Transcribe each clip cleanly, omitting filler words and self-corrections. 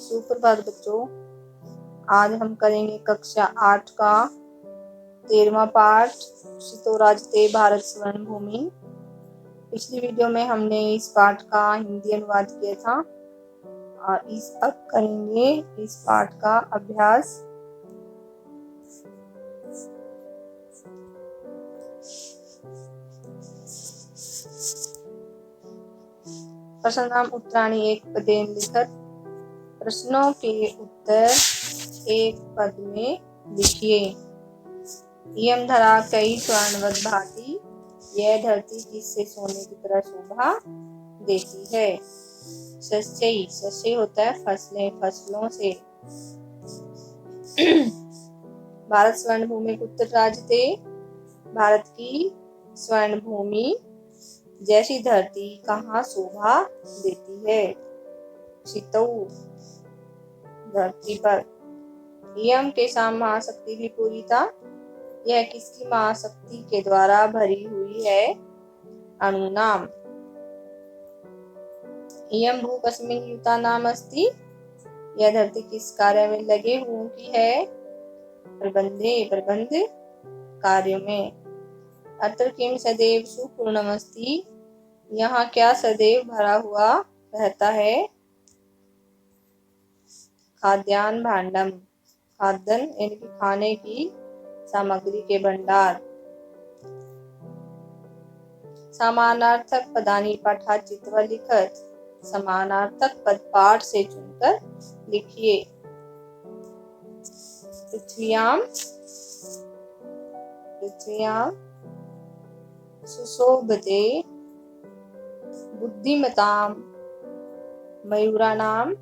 सुप्रभात बच्चों, आज हम करेंगे कक्षा 8 का 13वां पाठ क्षितोराजते भारत स्वर्ण भूमि। पिछली वीडियो में हमने इस पाठ का हिंदी अनुवाद किया था और अब करेंगे इस पाठ का अभ्यास। प्रश्नाम उत्तराणि एक पदेन लिखत। प्रश्नों के उत्तर एक पद में लिखिए। इयं धरा कई स्वर्णवत भांति, यह धरती किससे सोने की तरह शोभा देती है। शस्यई, शस्य होता है फसलें, फसलों से। भारत स्वर्ण भूमि उत्तर राजते, भारत की स्वर्ण भूमि जैसी धरती कहाँ शोभा देती है। क्षितौ, धरती पर। इयं के साम महाशक्ति भी पूरी था, यह किसकी महाशक्ति के द्वारा भरी हुई है। अणुनाम। इयं भू कस्मिन् युता नाम अस्ति, यह धरती किस कार्य में लगे हुओं की है। प्रबंधे, प्रबंध कार्यों में। अत्र किम सदैव सुपूर्णमस्ति, यहाँ क्या सदैव भरा हुआ रहता है। खाद्यान्न भांडम, खाद्यान्न यानी कि खाने की सामग्री के भंडार। समानार्थक पदानि पाठा चित्वा लिखत, समानार्थक पद पाठ से चुनकर लिखिए। पृथ्व्याम, पृथ्व्याम सुशोभते बुद्धिमताम मयूराणाम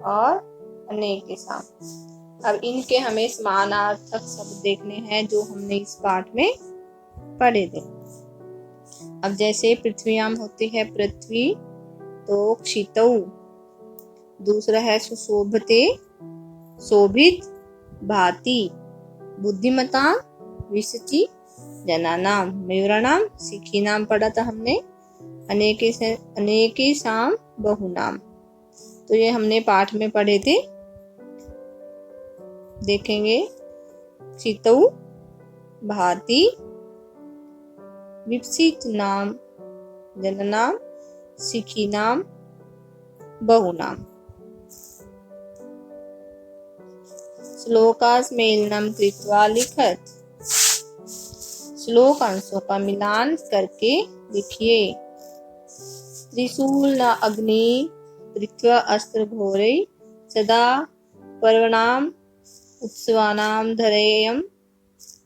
और अनेकेषाम्। अब इनके हमें समानार्थक शब्द देखने हैं जो हमने इस पाठ में पढ़े थे। अब जैसे पृथ्व्याम होती है पृथ्वी, तो क्षितौ। दूसरा है सुशोभते, शोभित, भांति। बुद्धिमता विशचि जनानाम, मयूराणाम सिखीनाम पढ़ा था हमने। अनेकेषाम् बहुनाम, तो ये हमने पाठ में पढ़े थे। देखेंगे। क्षितौ भांति, विपसित नाम जननाम, सिखीनाम बहुनाम। श्लोकास्मेलनं कृत्वा लिखत, श्लोक अंशों का मिलान करके लिखिए। त्रिशूल न अग्नि पृथ्वा अस्त्र घोरे, सदा पर्वणाम उत्सवानाम धरेयम,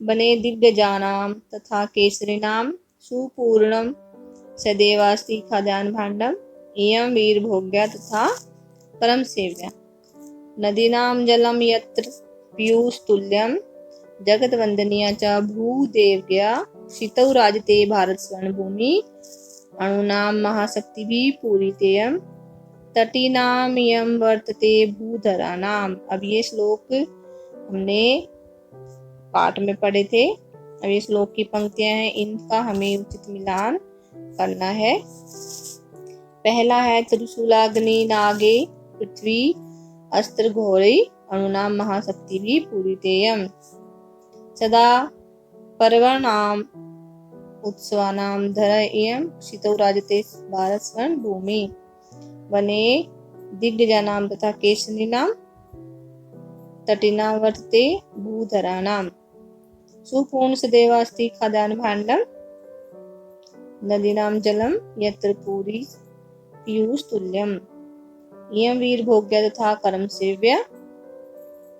बने दिग्गजानाम तथा केसरीनाम सुपूर्णम सदैवास्ति खाद्यान्न भांडम, इयं वीरभोग्या तथा परम सेव्या। नदीनां जलम यत्र पीयूषतुल्यं, जगत वंदनीया च भूदेव्या, क्षितौ राजते भारत स्वर्ण भूमि, अणुनां महाशक्ति भी पूरितेयं, तटीनाम इयं वर्तते भूधरानाम। अब ये श्लोक हमने पाठ में पढ़े थे। अब ये श्लोक की पंक्तियां हैं, इनका हमें उचित मिलान करना है। पहला है त्रिशूलाग्नि नागे पृथ्वी अस्त्र घोरे, अणुनाम महाशक्ति भी पूरितेयं, सदा पर्वणाम उत्सवानाम धरेयं, क्षितौ राजते भारत स्वर्ण भूमि, वने दिग्गजानाम तथा केसरीनाम, तटीनां वर्तते भूधराणाम, सुपूर्ण सदैवास्ति खाद्यान्न भांडम, नदीनां जलम यत्र पूरी पीयूषतुल्यम, इयं वीरभोग्या तथा कर्म सेव्या।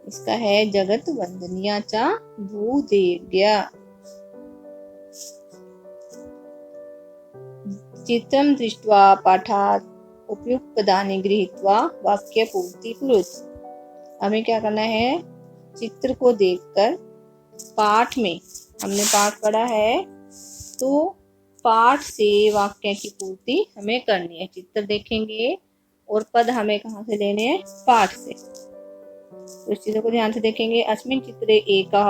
इसका है जगत वंदनीया च भूदेव्या। चित्रं दृष्ट्वा पाठात् उपयुक्त पदानि गृहीत्वा वाक्य पूर्ति कुरुत। हमें क्या करना है, चित्र को देखकर पाठ में, हमने पाठ पढ़ा है तो पाठ से वाक्य की पूर्ति हमें करनी है। चित्र देखेंगे और पद हमें कहाँ से लेने हैं, पाठ से। तो इस चीजों को ध्यान से देखेंगे। अस्मिन् चित्रे एकः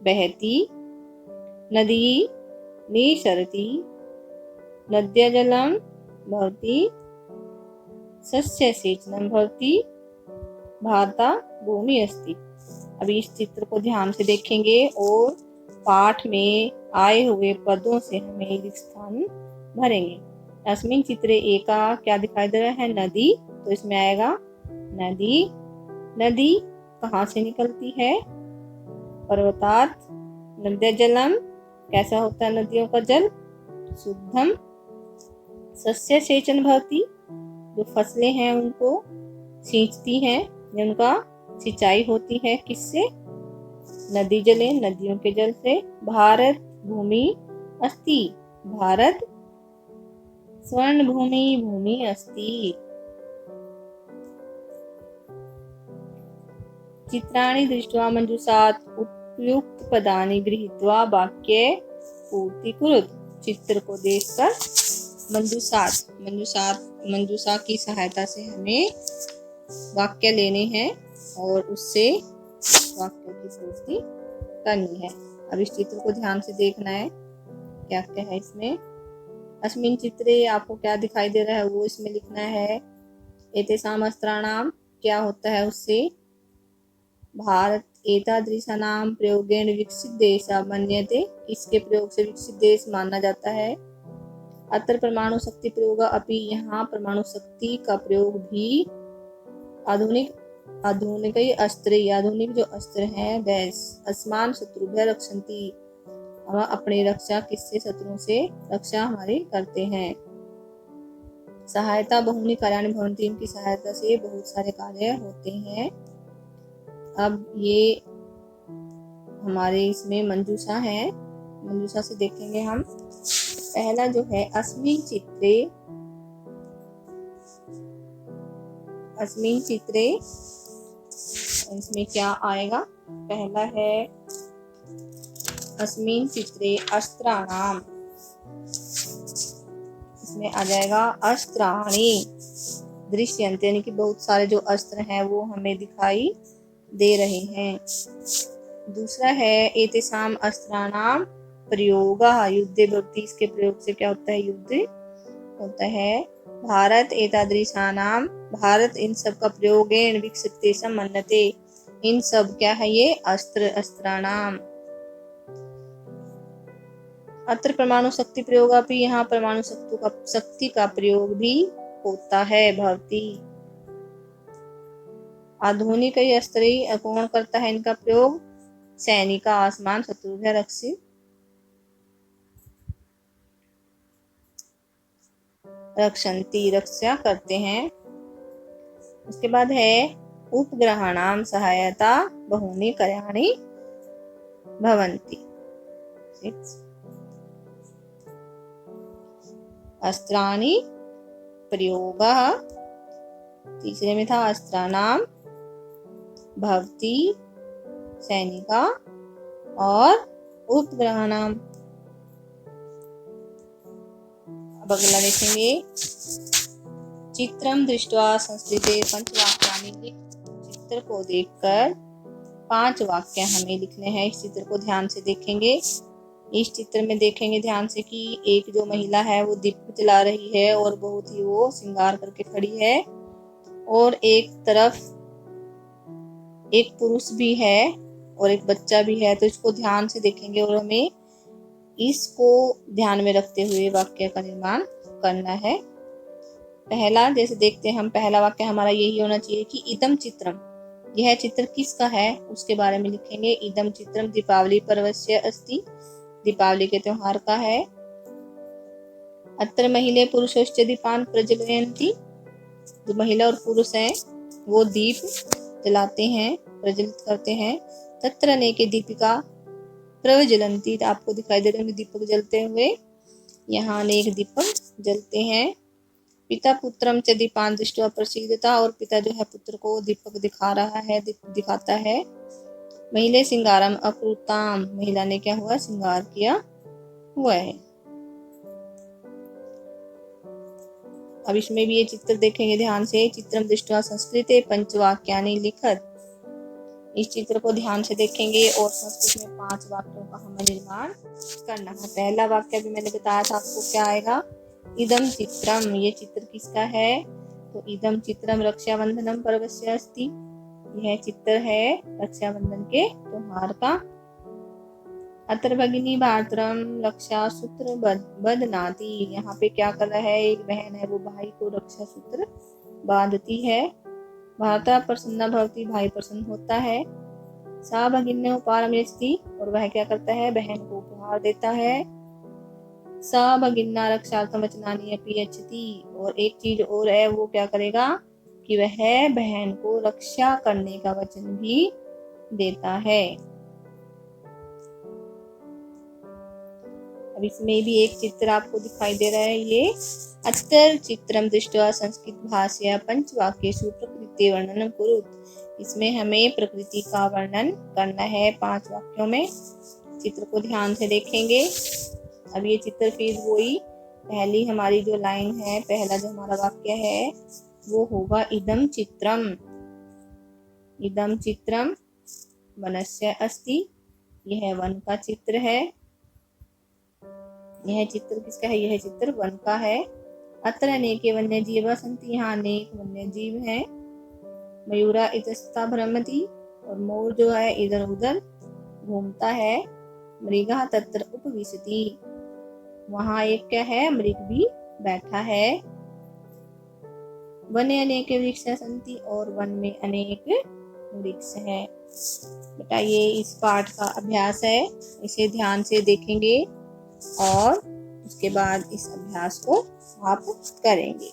बहती नदी निसरति, नद्या जलम भवति, सस्य सेचनं भवति भारता भूमि अस्ति। अभी इस चित्र को ध्यान से देखेंगे और पाठ में आए हुए पदों से हमें रिक्त स्थान भरेंगे। अस्मिन चित्रे एका क्या दिखाई दे रहा है? नदी। तो इसमें आएगा नदी। नदी कहाँ से निकलती है? पर्वतात् नद्या जलम। कैसा होता है नदियों का जल? शुद्धम। सस्य सेचन भवति, जो फसलें हैं उनको सींचती हैं, जिनका सिंचाई होती है किससे? नदी जले, नदियों के जल से। भारत भूमि अस्ति, भारत स्वर्ण भूमि भूमि अस्ति। चित्राणि दृष्ट्वा मंजूषात् उपयुक्त पदानि गृहीत्वा वाक्ये पूर्ति कुरुत। चित्र को देखकर मंजूषा की सहायता से हमें वाक्य लेने हैं और उससे वाक्य की पूर्ति करनी है। अब इस चित्र को ध्यान से देखना है, क्या क्या है इसमें। अस्मिन चित्रे आपको क्या दिखाई दे रहा है वो इसमें लिखना है। एतेषाम् अस्त्राणाम क्या होता है उससे? भारत एतादृशानां प्रयोगेण विकसित देशः मन्यते, किसके प्रयोग से विकसित देश माना जाता है? अत्र परमाणु शक्ति प्रयोग अपि, यहाँ परमाणु शक्ति का प्रयोग भी आधुनिक आधुनिक जो अस्त्र हैं देश अस्मान शत्रुभ्य रक्षन्ति, हम अपनी रक्षा किससे? शत्रुओं से रक्षा हमारी करते हैं। सहायता बहुनी कार्याणि भवन्ति, इनकी सहायता से बहुत सारे कार्य होते हैं। अब ये हमारे इसमें मंजूषा है, मंजूषा से देखेंगे हम। पहला जो है अस्मिन चित्रे, इसमें क्या आएगा? पहला है अस्मिन चित्रे अस्त्राणाम, इसमें आ जाएगा अस्त्राणि दृश्यन्ते, यानी कि बहुत सारे जो अस्त्र हैं वो हमें दिखाई दे रहे हैं। दूसरा है एतेषाम् अस्त्राणाम प्रयोगः युद्धे भवति, इसके प्रयोग से क्या होता है? युद्ध होता है। भारत एतादृशानाम, भारत इन सब का प्रयोगेण विकसित मन्यते, इन सब क्या है ये? अस्त्राणाम। अत्र परमाणु शक्ति प्रयोग भी, यहाँ परमाणु शक्ति का प्रयोग भी होता है। भवती आधुनिक अस्त्र कौन करता है इनका प्रयोग? सैनिका आसमान शत्रुभ्य रक्षन्ति, रक्षा करते हैं। उसके बाद है उपग्रहाणाम सहायता बहुनी कार्याणि भवन्ति। अस्त्राणि प्रयोगः, तीसरे में था अस्त्राणाम भवति सैनिका और उपग्रहाणाम। अब अगला देखेंगे। चित्रम दृष्ट्वा संस्कृते पंचवाक्यानि लिख, चित्र को देखकर 5 वाक्य हमें लिखने हैं। इस चित्र को ध्यान से देखेंगे। इस चित्र में देखेंगे ध्यान से कि एक जो महिला है वो दीप जला रही है और बहुत ही वो श्रृंगार करके खड़ी है, और एक तरफ एक पुरुष भी है और एक बच्चा भी है। तो इसको ध्यान से देखेंगे और हमें इसको ध्यान में रखते हुए वाक्य का निर्माण करना है। पहला जैसे देखते हैं हम, पहला वाक्य हमारा यही होना चाहिए कि इदम चित्रम, यह चित्र किसका है उसके बारे में लिखेंगे। इदम चित्रम दीपावली पर्वस्य अस्ति, दीपावली के त्योहार का है। अत्र महिले पुरुषश्च दीपान प्रज्वलयन्ति, जो महिला और पुरुष हैं वो दीप जलाते हैं, प्रज्वलित करते हैं। तत्र अनेके दीपिका प्रज्वलन्ति, आपको दिखाई दे रहे होंगे दीपक जलते हुए, यहाँ अनेक दीपक जलते हैं। पिता पुत्रम च दीपान दृष्ट्वा प्रसीदता, और पिता जो है पुत्र को दीपक दिखा रहा है, दिखाता है। महिले सिंगारम अकृताम, महिला ने क्या हुआ? श्रृंगार किया हुआ है। अब इसमें भी ये चित्र देखेंगे ध्यान से। चित्रम दृष्ट्वा संस्कृते पंचवाक्यानि लिखत, इस चित्र को ध्यान से देखेंगे और संस्कृत में 5 वाक्यों का हमें निर्माण करना है। पहला वाक्य भी मैंने बताया था आपको क्या आएगा? इदम चित्रम, ये चित्र किसका है? तो इदम चित्रम रक्षाबंधनम पर्वस्य अस्ति, यह चित्र है रक्षाबंधन के त्योहार का। अत्र भगिनी भातरम रक्षा सूत्र बदनाती, यहाँ पे क्या कर रहा है, एक बहन है वो भाई को रक्षा सूत्र बांधती है। भाता प्रसन्ना भवती, भाई प्रसन्न होता है। सा भगिन्य उपहारम यच्छति, और वह क्या करता है, बहन को उपहार देता है। सा भगिन्ना रक्षार्थम वचनानि अपि यच्छति, और एक चीज और है, वो क्या करेगा कि वह बहन को रक्षा करने का वचन भी देता है। अब इसमें भी एक चित्र आपको दिखाई दे रहा है, ये अत्र चित्रम दृष्ट्वा संस्कृत भाषया पंचवाक्येषु प्रकृति वर्णनम कुरुत। इसमें हमें प्रकृति का वर्णन करना है 5 वाक्यों में। चित्र को ध्यान से देखेंगे। अब ये चित्र फिर वही पहली हमारी जो लाइन है, पहला जो हमारा वाक्य है वो होगा इदम चित्रम। इदम चित्रम वनस्य अस्ति, यह वन का चित्र है। यह चित्र किसका है, यह चित्र वन का है। अत्र अनेके वन्य जीव सन्ति, यहाँ अनेक वन्य जीव है। मयूरा इतस्ता भ्रमति, और मोर जो है इधर उधर घूमता है। मृगः तत्र उपविशति, वहाँ एक क्या है, मृग भी बैठा है। वने अनेक वृक्ष सन्ति, और वन में अनेक वृक्ष है। बेटा ये इस पाठ का अभ्यास है, इसे ध्यान से देखेंगे और उसके बाद इस अभ्यास को आप करेंगे।